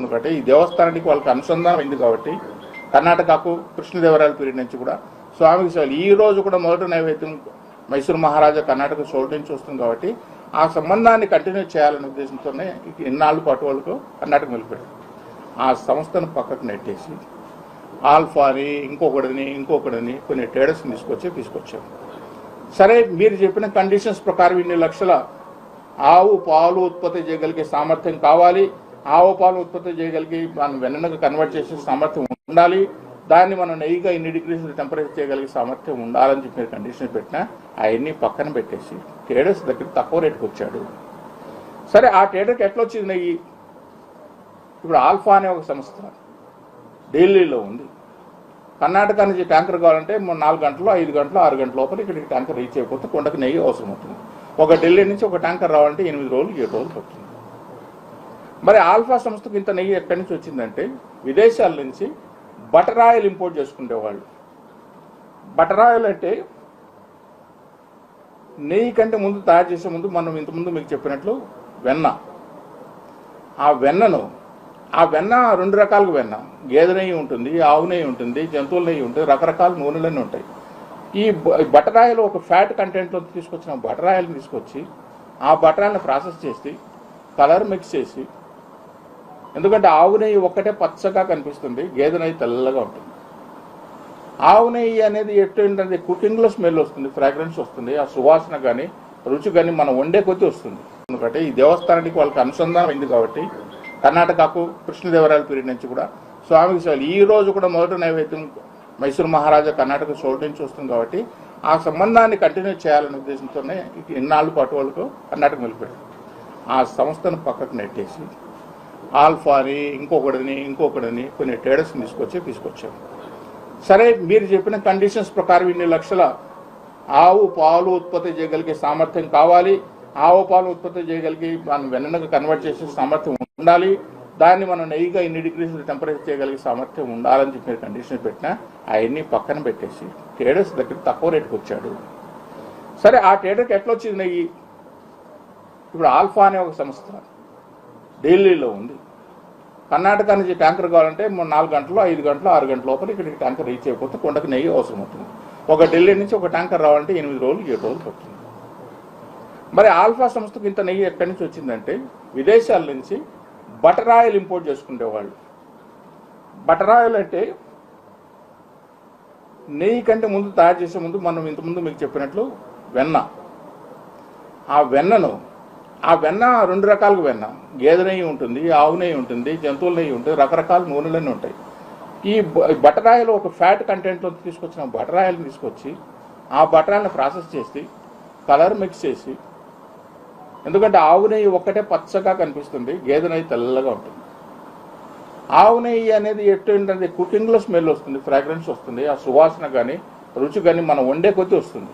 ఎందుకంటే ఈ దేవస్థానానికి వాళ్ళకి అనుసంధానం అయింది కాబట్టి కర్ణాటకకు కృష్ణదేవరాయల పీరియడ్ నుంచి కూడా స్వామికి సేవలు ఈ రోజు కూడా మొదటి నైవేద్యం మైసూరు మహారాజా కర్ణాటక సోల్ నుంచి వస్తుంది కాబట్టి ఆ సంబంధాన్ని కంటిన్యూ చేయాలనే ఉద్దేశంతోనే ఇన్నాళ్ళ పాటు వాళ్ళకు కర్ణాటక నిలిపారు. ఆ సంస్థను పక్కకు నెట్టేసి ఆల్ఫాని ఇంకొకటిని కొన్ని ట్రేడర్స్ని తీసుకొచ్చారు. సరే, మీరు చెప్పిన కండిషన్స్ ప్రకారం ఇన్ని లక్షల ఆవు పాలు ఉత్పత్తి చేయగలిగే సామర్థ్యం కావాలి, ఆవు పాలు ఉత్పత్తి చేయగలిగి మనం వెన్నకు కన్వర్ట్ చేసే సామర్థ్యం ఉండాలి, దాన్ని మనం నెయ్యిగా ఇన్ని డిగ్రీస్ టెంపరేచర్ చేయగలిగే సామర్థ్యం ఉండాలని చెప్పి మీరు కండిషన్ పెట్టినా అవన్నీ పక్కన పెట్టేసి ట్రేడర్స్ దగ్గర తక్కువ రేటుకి వచ్చాడు. సరే, ఆ ట్రేడర్కి ఎట్లా వచ్చింది నెయ్యి? ఇప్పుడు ఆల్ఫా అనే ఒక సంస్థ ఢిల్లీలో ఉంది. కర్ణాటక నుంచి ట్యాంకర్ కావాలంటే 4 గంటలు 5 గంటలు 6 గంటల లోపల ఇక్కడికి ట్యాంకర్ రీచ్ అయిపోతే కొండకు నెయ్యి అవసరం అవుతుంది. ఒక ఢిల్లీ నుంచి ఒక ట్యాంకర్ రావాలంటే 8 రోజులు 7 రోజులు పడుతుంది. మరి ఆల్ఫా సంస్థకు ఇంత నెయ్యి ఎక్కడి నుంచి వచ్చిందంటే విదేశాల నుంచి బటర్ ఆయిల్ ఇంపోర్ట్ చేసుకునేవాళ్ళు. బటర్ ఆయిల్ అంటే నెయ్యి కంటే ముందు తయారు చేసే ముందు మనం ఇంతకుముందు మీకు చెప్పినట్లు వెన్న. ఆ వెన్న 2 రకాలుగా వెన్న, గేదె నెయ్యి ఉంటుంది, ఆవు నెయ్యి ఉంటుంది, జంతువుల నెయ్యి ఉంటుంది, రకరకాల నూనెలన్నీ ఉంటాయి. ఈ బటర్ ఆయిల్ ఒక ఫ్యాట్ కంటెంట్లో తీసుకొచ్చిన బటర్ ఆయిల్ని తీసుకొచ్చి ఆ బటర్ ఆయిల్ని ప్రాసెస్ చేసి కలర్ మిక్స్ చేసి, ఎందుకంటే ఆవు నెయ్యి ఒక్కటే పచ్చగా కనిపిస్తుంది, గేదె నెయ్యి తెల్లగా ఉంటుంది. ఆవు నెయ్యి అనేది ఏంటంటే కుకింగ్లో స్మెల్ వస్తుంది, ఫ్రాగ్రెన్స్ వస్తుంది, ఆ సువాసన కానీ రుచి కానీ మనం వండే కొద్దీ వస్తుంది. ఎందుకంటే ఈ దేవస్థానానికి వాళ్ళకి అనుసంధానం అయింది కాబట్టి కర్ణాటకకు కృష్ణదేవరాయల పీరియడ్ నుంచి కూడా స్వామికి సేవలు ఈ రోజు కూడా మొదటి నైవేద్యం మైసూరు మహారాజా కర్ణాటక సోల్ నుంచి వస్తుంది కాబట్టి ఆ సంబంధాన్ని కంటిన్యూ చేయాలనే ఉద్దేశంతోనే ఇన్నాళ్ళ పాటు వాళ్ళకు కర్ణాటక నిలిపారు. ఆ సంస్థను పక్కకు నెట్టేసి ఆల్ఫాని ఇంకొకటిని కొన్ని ట్రేడర్స్ని తీసుకొచ్చారు. సరే, మీరు చెప్పిన కండిషన్స్ ప్రకారం ఇన్ని లక్షల ఆవు పాలు ఉత్పత్తి చేయగలిగే సామర్థ్యం కావాలి, ఆవు పాలు ఉత్పత్తి చేయగలిగి మనం వెన్నకు కన్వర్ట్ చేసే సామర్థ్యం ఉండాలి, దాన్ని మనం నెయ్యిగా ఇన్ని డిగ్రీస్ టెంపరేచర్ చేయగలిగే సామర్థ్యం ఉండాలని చెప్పి మీరు కండిషన్ పెట్టినా అవన్నీ పక్కన పెట్టేసి ట్రేడర్స్ దగ్గర తక్కువ రేటుకి వచ్చాడు. సరే, ఆ ట్రేడర్కి ఎట్లా వచ్చింది నెయ్యి? ఇప్పుడు ఆల్ఫా అనే ఒక సంస్థ ఢిల్లీలో ఉంది. కర్ణాటక నుంచి ట్యాంకర్ కావాలంటే 4 గంటలు 5 గంటలు 6 గంటల లోపల ఇక్కడికి ట్యాంకర్ రీచ్ అయిపోతే కొండకు నెయ్యి అవసరం అవుతుంది. ఒక ఢిల్లీ నుంచి ఒక ట్యాంకర్ రావాలంటే 8 రోజులు 7 రోజులు పడుతుంది. మరి ఆల్ఫా సంస్థకు ఇంత నెయ్యి ఎక్కడి నుంచి వచ్చిందంటే విదేశాల నుంచి బటర్ ఆయిల్ ఇంపోర్ట్ చేసుకునేవాళ్ళు. బటర్ ఆయిల్ అంటే నెయ్యి కంటే ముందు తయారు చేసే ముందు మనం ఇంతకుముందు మీకు చెప్పినట్లు వెన్న. ఆ వెన్న 2 రకాలుగా వెన్న, గేదె నెయ్యి ఉంటుంది, ఆవు నెయ్యి ఉంటుంది, జంతువుల నెయ్యి ఉంటుంది, రకరకాల నూనెలన్నీ ఉంటాయి. ఈ బటర్ ఆయిల్ ఒక ఫ్యాట్ కంటెంట్లో తీసుకొచ్చిన బటర్ ఆయిల్ని తీసుకొచ్చి ఆ బటర్ ఆయిల్ని ప్రాసెస్ చేసి కలర్ మిక్స్ చేసి, ఎందుకంటే ఆవు నెయ్యి ఒక్కటే పచ్చగా కనిపిస్తుంది, గేదె నెయ్యి తెల్లగా ఉంటుంది. ఆవు నెయ్యి అనేది ఏంటంటే కుకింగ్లో స్మెల్ వస్తుంది, ఫ్రాగ్రెన్స్ వస్తుంది, ఆ సువాసన కానీ రుచి కానీ మనం వండే కొద్దీ వస్తుంది.